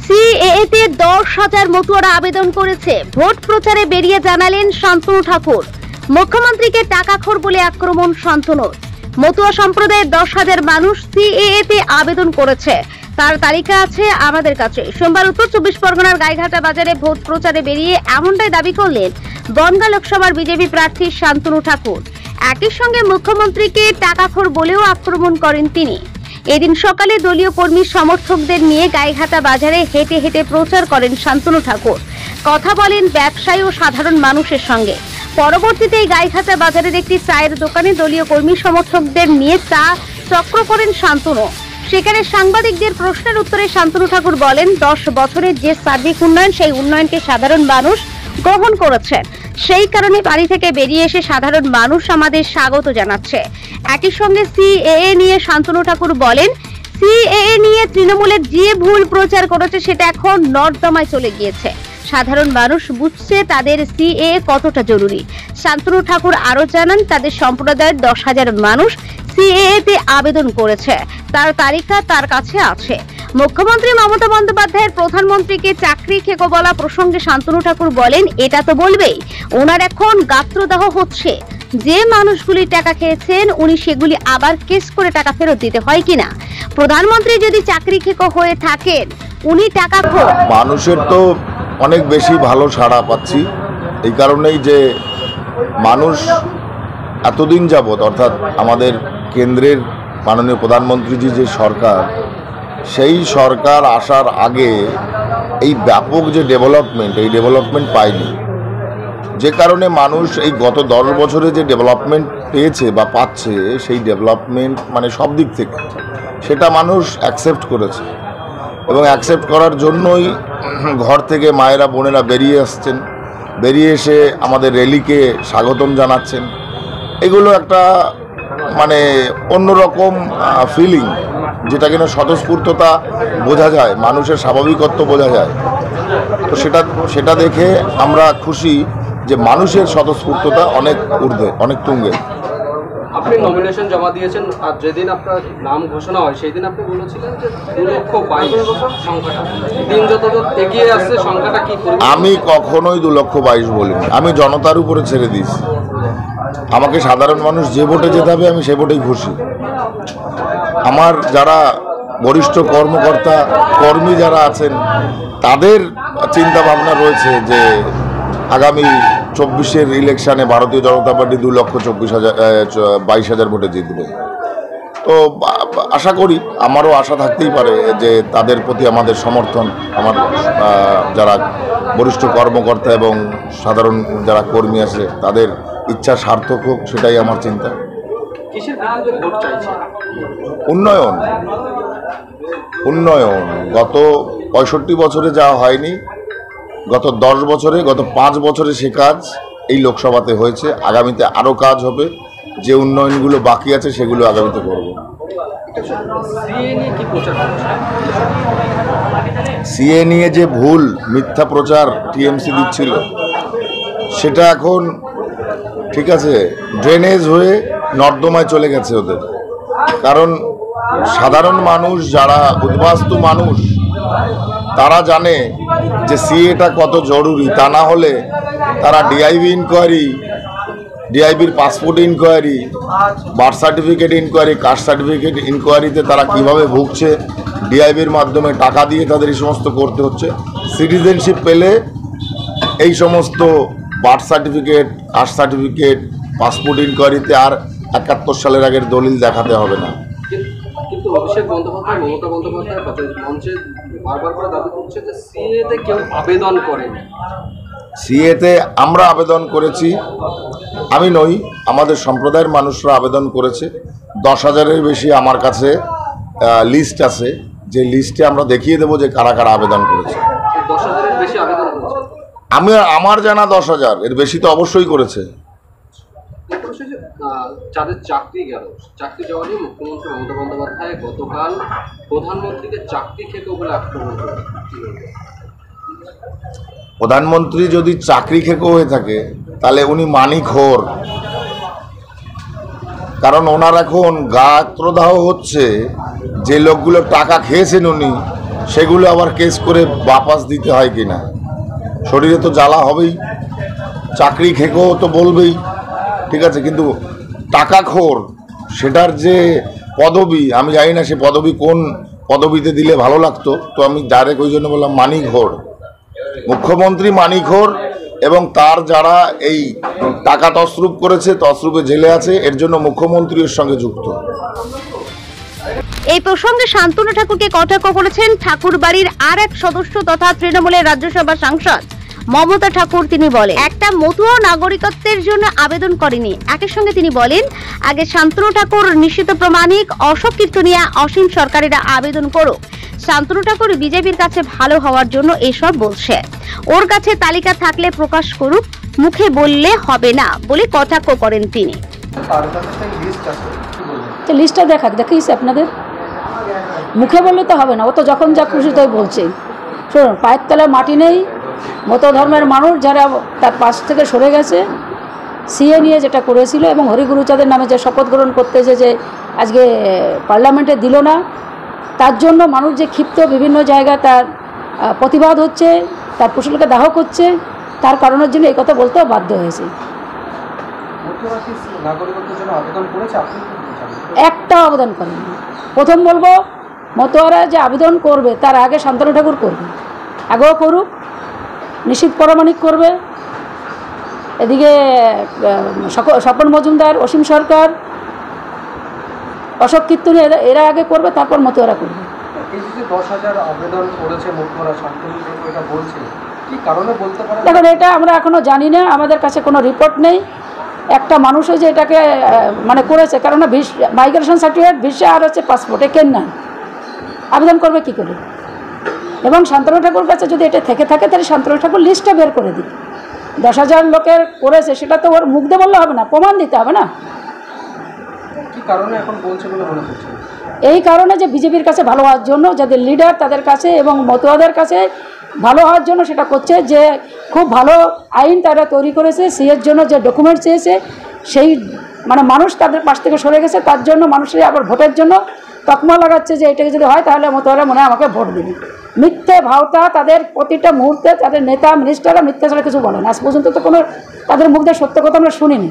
সিএএতে 10,000 মতুয়ারা আবেদন করেছে। ভোট প্রচারে বেরিয়ে জানালেন শান্তনু ঠাকুর। মুখ্যমন্ত্রীকে টাকাখোর বলে আক্রমণ শান্তনুর। মতুয়া সম্প্রদায়ের 10,000 মানুষ সিএএতে আবেদন করেছে, তার তালিকা আছে আমাদের কাছে। সোমবার উত্তর 24 পরগনার গাইঘাটা বাজারে ভোট প্রচারে বেরিয়ে এমনটাই দাবি করলেন বনগাঁ লোকসভার বিজেপি প্রার্থী শান্তনু ঠাকুর। একই সঙ্গে মুখ্যমন্ত্রীকে টাকাখোর বলেও আক্রমণ করেন তিনি। এদিন সকালে দলীয় কর্মী সমর্থকদের নিয়ে গাইঘাটা বাজারে হেঁটে হেঁটে প্রচার করেন শান্তনু ঠাকুর। কথা বলেন ব্যবসায়ী ও সাধারণ মানুষের সঙ্গে। পরবর্তীতে গাইঘাটা বাজারের একটি চায়ের দোকানে দলীয় কর্মী সমর্থকদের নিয়ে চা চক্র করেন শান্তনু। সেখানে সাংবাদিকদের প্রশ্নের উত্তরে শান্তনু ঠাকুর বলেন, 10 বছরের যে সার্বিক উন্নয়ন, সেই উন্নয়নকে সাধারণ মানুষ গ্রহণ করেছেন। সেই কারণে বাড়ি থেকে বেরিয়ে এসে সাধারণ মানুষ আমাদের স্বাগত জানাচ্ছে। একই সঙ্গে সিএএ নিয়ে শান্তনু ঠাকুর বলেন, সিএএ নিয়ে তৃণমূলের যে ভুল প্রচার করেছে সেটা এখন নর্দমায় চলে গিয়েছে। সাধারণ মানুষ বুঝছে তাদের সিএএ কতটা জরুরি। শান্তনু ঠাকুর আরো জানান, তাদের সম্প্রদায়ের 10,000 মানুষ সিএএতে আবেদন করেছে, তার তালিকা তার কাছে আছে। মুখ্যমন্ত্রী মমতা বন্দ্যোপাধ্যায়ের প্রধানমন্ত্রীকে চাকরি খেকো বলা প্রসঙ্গে শান্তনু ঠাকুর বলেন, এটা তো বলবেই, ওনার এখন গাত্রদাহ হচ্ছে। যে মানুষগুলি টাকা খেয়েছেন উনি সেগুলি আবার কেস করে টাকা ফেরত দিতে হয় কিনা। প্রধানমন্ত্রী যদি চাকরি খেকো হয়ে থাকেন, উনি টাকা খোর। মানুষের তো অনেক বেশি ভালো সাড়া পাচ্ছি এই কারণেই যে মানুষ এতদিন যাবৎ, অর্থাৎ আমাদের কেন্দ্রের মাননীয় প্রধানমন্ত্রীজি যে সরকার, সেই সরকার আসার আগে এই ব্যাপক যে ডেভেলপমেন্ট, এই ডেভেলপমেন্ট পায়নি। যে কারণে মানুষ এই গত 10 বছরে যে ডেভেলপমেন্ট পেয়েছে বা পাচ্ছে, সেই ডেভেলপমেন্ট মানে সব দিক থেকে সেটা মানুষ অ্যাকসেপ্ট করেছে। এবং অ্যাকসেপ্ট করার জন্যই ঘর থেকে মায়েরা বোনেরা বেরিয়ে আসছেন, বেরিয়ে এসে আমাদের র্যালিকে স্বাগতম জানাচ্ছেন। এগুলো একটা মানে অন্যরকম ফিলিং, যেটা কিনা স্বতঃস্ফূর্ততা বোঝা যায়, মানুষের স্বাভাবিকত্ব বোঝা যায়। তো সেটা দেখে আমরা খুশি যে মানুষের স্বতঃস্ফূর্ততা অনেক ঊর্ধ্বে, অনেক তুঙ্গে। আপনি নমিনেশন জমা দিয়েছেন, আর যেদিন আপনার নাম ঘোষণা হয় সেই দিন আপনি বলেছিলেন যে 2,22,000 সংখ্যাটা। দিন যত এগিয়ে আসছে সংখ্যাটা কি? আমি কখনোই 2,22,000 বলিনি, আমি জনতার উপরে ছেড়ে দিয়েছি। আমাকে সাধারণ মানুষ যে ভোটে যেতে হবে আমি সে ভোটেই খুশি। আমার যারা বরিষ্ঠ কর্মকর্তা কর্মী যারা আছেন, তাদের চিন্তা ভাবনা রয়েছে যে আগামী 24-এর ইলেকশানে ভারতীয় জনতা পার্টি 2,22,000 ভোটে জিতবে। তো আশা করি, আমারও আশা থাকতেই পারে যে তাদের প্রতি আমাদের সমর্থন, আমার যারা বরিষ্ঠ কর্মকর্তা এবং সাধারণ যারা কর্মী আছে তাদের ইচ্ছা সার্থক হোক, সেটাই আমার চিন্তা। উন্নয়ন, উন্নয়ন গত 65 বছরে যা হয়নি, গত 10 বছরে, গত 5 বছরে সে কাজ এই লোকসভাতে হয়েছে। আগামীতে আরও কাজ হবে। যে উন্নয়নগুলো বাকি আছে সেগুলো আগামীতে করব। সিএ নিয়ে যে ভুল মিথ্যা প্রচার টিএমসি দিচ্ছিল, সেটা এখন ঠিক আছে, ড্রেনেজ হয়ে নর্দমায় চলে গেছে ওদের। কারণ সাধারণ মানুষ, যারা উদ্বাস্তু মানুষ, তারা জানে যে সিএটা কত জরুরি। তা না হলে তারা ডিআইবি ইনকোয়ারি, ডিআইবির passport inquiry, birth certificate inquiry, caste certificate ইনকোয়ারিতে তারা কিভাবে ভুগছে, ডিআইবির মাধ্যমে টাকা দিয়ে তাদের এই সমস্ত করতে হচ্ছে। সিটিজেনশিপ পেলে এই সমস্ত birth certificate, caste certificate, passport ইনকোয়ারিতে আর 71 সালের আগের দলিল দেখাতে হবে না। কিন্তু অভিষেক বন্দ্যোপাধ্যায়, মমতা বন্দ্যোপাধ্যায় মঞ্চে বারবার করে দাবি করছে যে সিএতে কেউ আবেদন করেনি। সিএতে আমরা আবেদন করেছি, আমি নই, আমাদের সম্প্রদায়ের মানুষরা আবেদন করেছে। 10,000-এর বেশি আমার কাছে লিস্ট আছে, যে লিস্টে আমরা দেখিয়ে দেবো যে কারা কারা আবেদন করেছে। 10,000-এর বেশি আবেদন করেছে? আমার জানা 10,000, এর বেশি তো অবশ্যই করেছে। যাদের চাকরি গেল, চাকরি যাওয়া নিয়ে মুখ্যমন্ত্রী মমতা বন্দ্যোপাধ্যায় গতকাল প্রধানমন্ত্রীকে চাকরি খেকো বলে আক্রমণ করেছে। প্রধানমন্ত্রী যদি চাকরি খেকো হয়ে থাকে তাহলে উনি মানিকখোর। কারণ ওনার এখন গাত্রদাহ হচ্ছে, যে লোকগুলো টাকা খেয়েছেন উনি, সেগুলো আবার কেস করে বাপাস দিতে হয় কিনা, শরীরে তো জ্বালা হবেই, চাকরি খেকেও তো বলবেই, ঠিক আছে, কিন্তু টাকাখোর সেটার যে পদবি, আমি জানি না সে পদবি কোন পদবিতে দিলে ভালো লাগতো, তো আমি ডাইরেক্ট ওই জন্য বললাম মানিকঘোর। মুখ্যমন্ত্রী মানিকঘোর এবং তার যারা এই টাকা তসরুপ করেছে, তসরুপে জেলে আছে, এর জন্য মুখ্যমন্ত্রী এর সঙ্গে যুক্ত। এই প্রসঙ্গে শান্তনু ঠাকুরকে কটাক্ষ করেছেন ঠাকুর বাড়ির আর এক সদস্য তথা তৃণমূলের রাজ্যসভা সাংসদ মমতা ঠাকুর। তিনি বলেন, একটা মতুয়া নাগরিকত্বের জন্য আবেদন করেনি। একই সঙ্গে তিনি বলেন, আগে শান্তনু ঠাকুর, নিশ্চিত প্রমাণিক অশোক কীর্তনিয়া, অসীম সরকারেরা আবেদন করুক। শান্তনু ঠাকুর বিজেপির কাছে ভালো হওয়ার জন্য এসব বলছে। ওর কাছে তালিকা থাকলে প্রকাশ করুক, মুখে বললে হবে না বলে কটাক্ষ করেন তিনি। লিস্টটা দেখিস আপনাদের, মুখে বললে তো হবে না, ও তো যখন যা খুশি তাই বলছে। শুনুন, পায়ের তলায় মাটি নেই। মত ধর্মের মানুষ যারা তার পাশ থেকে সরে গেছে, সিএ নিয়ে যেটা করেছিল এবং হরিগুরুচাঁদের নামে যে শপথ গ্রহণ করতে যে আজকে পার্লামেন্টে দিল না, তার জন্য মানুষ যে ক্ষিপ্ত, বিভিন্ন জায়গায় তার প্রতিবাদ হচ্ছে, তার কুশলকে দাহ করছে, তার কারণের জন্য এই কথা বলতেও বাধ্য হয়েছে। একটা আবেদন করেন। প্রথম বলবো, মতোয়ারা যে আবেদন করবে তার আগে শান্তনু ঠাকুর করবে, আগেও করুক, নিশ্চিত প্রমাণিক করবে। এদিকে স্বপন মজুমদার, অসীম সরকার, অশোক কীর্তনী এরা আগে করবে, তারপর মতোয়ারা করবে। দেখুন, এটা আমরা এখনো জানি না, আমাদের কাছে কোনো রিপোর্ট নেই। একটা মানুষে যে এটাকে মানে করেছে, কারণ মাইগ্রেশন সার্টিফিকেট, ভিসা আর হচ্ছে পাসপোর্টে কেন না আবেদন করবে কি করে? এবং শান্তনু ঠাকুর কাছে যদি এটা থেকে থাকে, তাহলে শান্তনু ঠাকুর লিস্টটা বের করে দিই। 10,000 লোকের করেছে, সেটা তো ওর মুখ দিয়ে বললে হবে না, প্রমাণ দিতে হবে না। কি কারণে এখন বলছে বলে মনে হচ্ছে? এই কারণে যে বিজেপির কাছে ভালো হওয়ার জন্য, যাদের লিডার তাদের কাছে এবং মতুয়াদের কাছে ভালো হওয়ার জন্য সেটা করছে। যে খুব ভালো আইন তারা তৈরি করেছে, সিএর জন্য যে ডকুমেন্ট চেয়েছে, সেই মানে মানুষ তাদের পাশ থেকে সরে গেছে, তার জন্য মানুষের আবার ভোটের জন্য তকমা লাগাচ্ছে যে এটাকে যদি হয় তাহলে মতুয়ারা মনে হয় আমাকে ভোট দিবে। মিথ্যে ভাওতা তাদের প্রতিটা মুহূর্তে, তাদের নেতা মিনিস্টাররা মিথ্যা ছাড়া কিছু বলে না। আজ পর্যন্ত তো কোনো তাদের মুখ দিয়ে সত্য কথা আমরা শুনিনি।